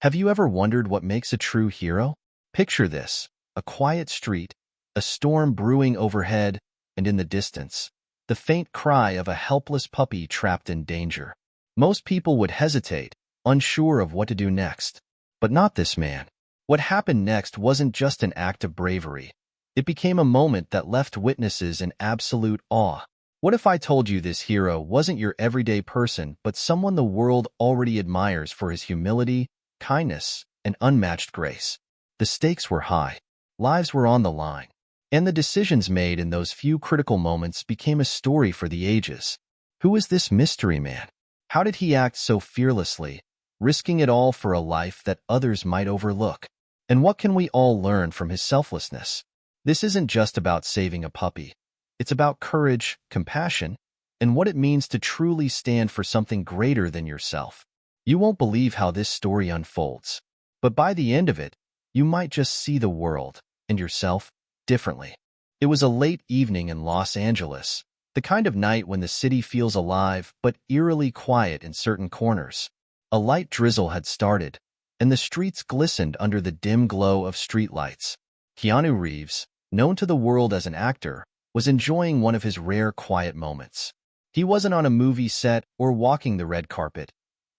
Have you ever wondered what makes a true hero? Picture this: a quiet street, a storm brewing overhead, and in the distance, the faint cry of a helpless puppy trapped in danger. Most people would hesitate, unsure of what to do next. But not this man. What happened next wasn't just an act of bravery. It became a moment that left witnesses in absolute awe. What if I told you this hero wasn't your everyday person, but someone the world already admires for his humility, kindness, and unmatched grace? The stakes were high. Lives were on the line. And the decisions made in those few critical moments became a story for the ages. Who is this mystery man? How did he act so fearlessly, risking it all for a life that others might overlook? And what can we all learn from his selflessness? This isn't just about saving a puppy. It's about courage, compassion, and what it means to truly stand for something greater than yourself. You won't believe how this story unfolds. But by the end of it, you might just see the world, and yourself, differently. It was a late evening in Los Angeles, the kind of night when the city feels alive but eerily quiet in certain corners. A light drizzle had started, and the streets glistened under the dim glow of streetlights. Keanu Reeves, known to the world as an actor, was enjoying one of his rare quiet moments. He wasn't on a movie set or walking the red carpet.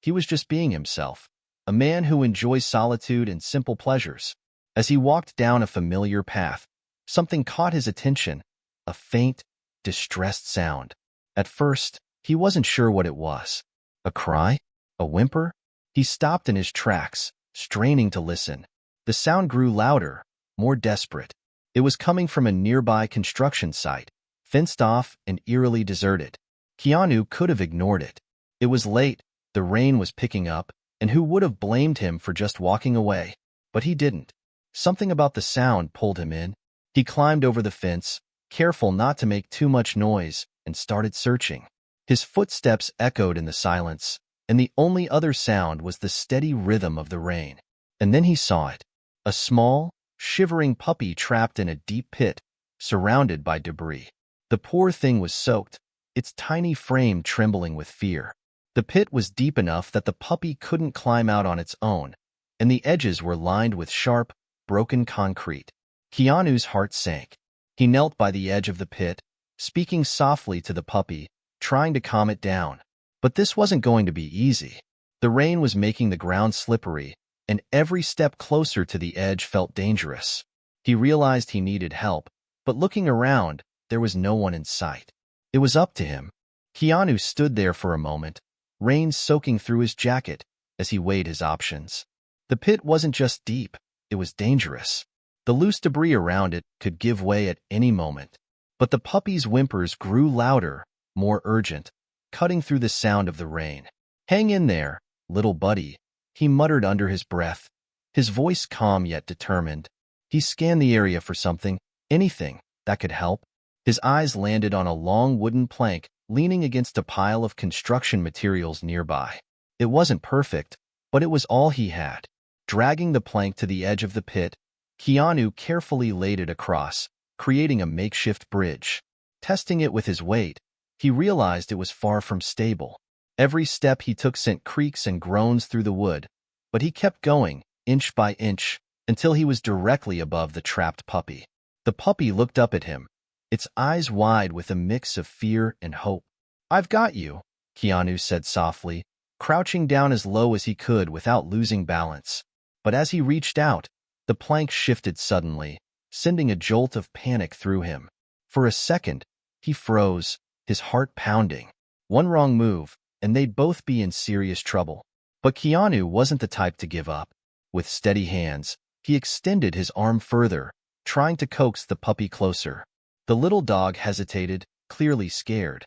He was just being himself, a man who enjoys solitude and simple pleasures. As he walked down a familiar path, something caught his attention, a faint, distressed sound. At first, he wasn't sure what it was. A cry? A whimper? He stopped in his tracks, straining to listen. The sound grew louder, more desperate. It was coming from a nearby construction site, fenced off and eerily deserted. Keanu could have ignored it. It was late, the rain was picking up, and who would have blamed him for just walking away? But he didn't. Something about the sound pulled him in. He climbed over the fence, careful not to make too much noise, and started searching. His footsteps echoed in the silence, and the only other sound was the steady rhythm of the rain. And then he saw it. A small, shivering puppy trapped in a deep pit, surrounded by debris. The poor thing was soaked, its tiny frame trembling with fear. The pit was deep enough that the puppy couldn't climb out on its own, and the edges were lined with sharp, broken concrete. Keanu's heart sank. He knelt by the edge of the pit, speaking softly to the puppy, trying to calm it down. But this wasn't going to be easy. The rain was making the ground slippery, and every step closer to the edge felt dangerous. He realized he needed help, but looking around, there was no one in sight. It was up to him. Keanu stood there for a moment, rain soaking through his jacket as he weighed his options. The pit wasn't just deep, it was dangerous. The loose debris around it could give way at any moment. But the puppy's whimpers grew louder, more urgent, cutting through the sound of the rain. "Hang in there, little buddy," he muttered under his breath, his voice calm yet determined. He scanned the area for something, anything, that could help. His eyes landed on a long wooden plank leaning against a pile of construction materials nearby. It wasn't perfect, but it was all he had. Dragging the plank to the edge of the pit, Keanu carefully laid it across, creating a makeshift bridge. Testing it with his weight, he realized it was far from stable. Every step he took sent creaks and groans through the wood, but he kept going, inch by inch, until he was directly above the trapped puppy. The puppy looked up at him, its eyes wide with a mix of fear and hope. "I've got you," Keanu said softly, crouching down as low as he could without losing balance. But as he reached out, the plank shifted suddenly, sending a jolt of panic through him. For a second, he froze, his heart pounding. One wrong move, and they'd both be in serious trouble. But Keanu wasn't the type to give up. With steady hands, he extended his arm further, trying to coax the puppy closer. The little dog hesitated, clearly scared.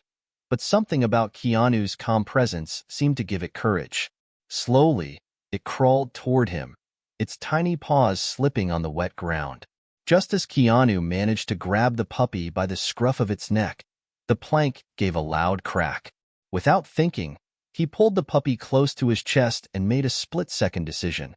But something about Keanu's calm presence seemed to give it courage. Slowly, it crawled toward him, its tiny paws slipping on the wet ground. Just as Keanu managed to grab the puppy by the scruff of its neck, the plank gave a loud crack. Without thinking, he pulled the puppy close to his chest and made a split-second decision.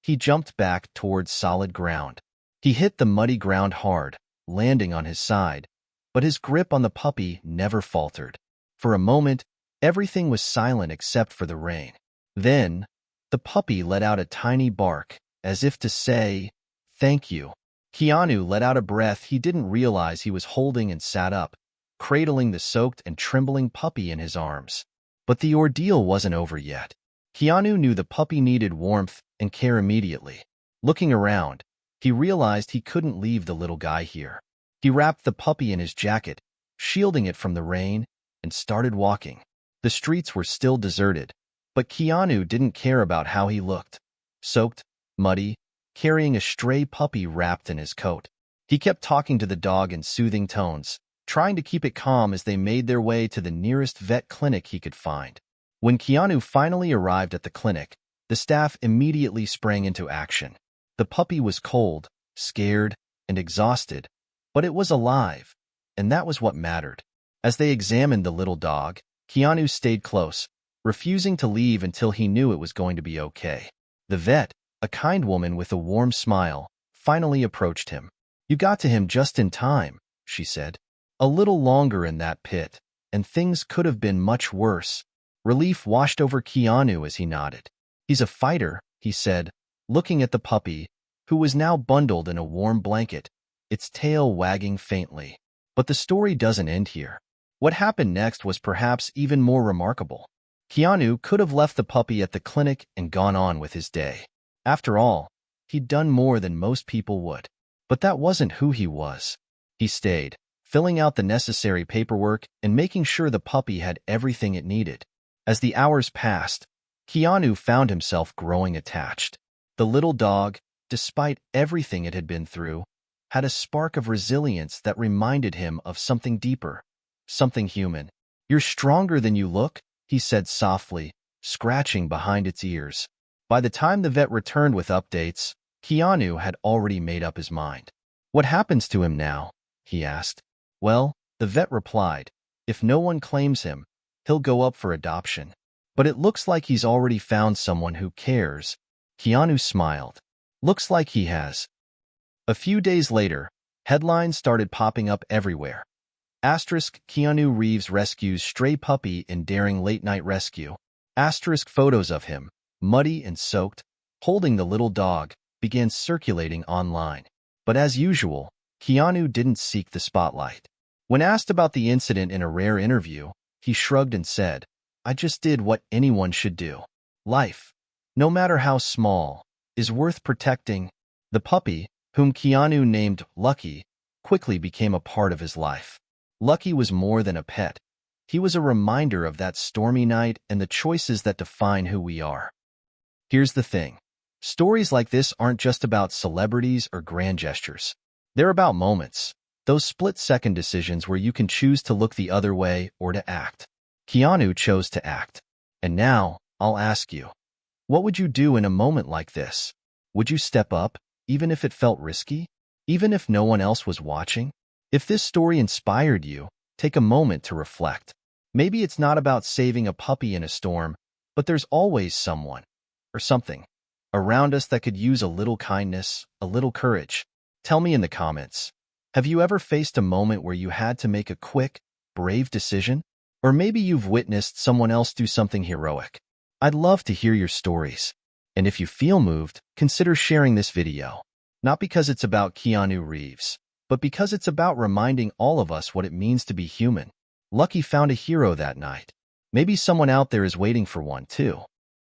He jumped back towards solid ground. He hit the muddy ground hard, landing on his side, but his grip on the puppy never faltered. For a moment, everything was silent except for the rain. Then, The puppy let out a tiny bark, as if to say, "Thank you." Keanu let out a breath he didn't realize he was holding and sat up, cradling the soaked and trembling puppy in his arms. But the ordeal wasn't over yet. Keanu knew the puppy needed warmth and care immediately. Looking around, he realized he couldn't leave the little guy here. He wrapped the puppy in his jacket, shielding it from the rain, and started walking. The streets were still deserted, but Keanu didn't care about how he looked. Soaked, muddy, carrying a stray puppy wrapped in his coat. He kept talking to the dog in soothing tones, trying to keep it calm as they made their way to the nearest vet clinic he could find. When Keanu finally arrived at the clinic, the staff immediately sprang into action. The puppy was cold, scared, and exhausted, but it was alive, and that was what mattered. As they examined the little dog, Keanu stayed close, refusing to leave until he knew it was going to be okay. The vet, a kind woman with a warm smile, finally approached him. "You got to him just in time," she said. "A little longer in that pit, and things could have been much worse." Relief washed over Keanu as he nodded. "He's a fighter," he said, looking at the puppy, who was now bundled in a warm blanket, its tail wagging faintly. But the story doesn't end here. What happened next was perhaps even more remarkable. Keanu could have left the puppy at the clinic and gone on with his day. After all, he'd done more than most people would. But that wasn't who he was. He stayed, filling out the necessary paperwork and making sure the puppy had everything it needed. As the hours passed, Keanu found himself growing attached. The little dog, despite everything it had been through, had a spark of resilience that reminded him of something deeper, something human. "You're stronger than you look," he said softly, scratching behind its ears. By the time the vet returned with updates, Keanu had already made up his mind. "What happens to him now?" he asked. "Well," the vet replied, "if no one claims him, he'll go up for adoption. But it looks like he's already found someone who cares." Keanu smiled. "Looks like he has." A few days later, headlines started popping up everywhere. Keanu Reeves rescues stray puppy in daring late-night rescue. Photos of him, muddy and soaked, holding the little dog, began circulating online. But as usual, Keanu didn't seek the spotlight. When asked about the incident in a rare interview, he shrugged and said, "I just did what anyone should do. Life, no matter how small, is worth protecting." The puppy, whom Keanu named Lucky, quickly became a part of his life. Lucky was more than a pet. He was a reminder of that stormy night and the choices that define who we are. Here's the thing. Stories like this aren't just about celebrities or grand gestures. They're about moments, those split-second decisions where you can choose to look the other way or to act. Keanu chose to act. And now, I'll ask you, what would you do in a moment like this? Would you step up, even if it felt risky? Even if no one else was watching? If this story inspired you, take a moment to reflect. Maybe it's not about saving a puppy in a storm, but there's always someone, or something, around us that could use a little kindness, a little courage. Tell me in the comments. Have you ever faced a moment where you had to make a quick, brave decision? Or maybe you've witnessed someone else do something heroic. I'd love to hear your stories. And if you feel moved, consider sharing this video. Not because it's about Keanu Reeves, but because it's about reminding all of us what it means to be human. Lucky found a hero that night. Maybe someone out there is waiting for one too.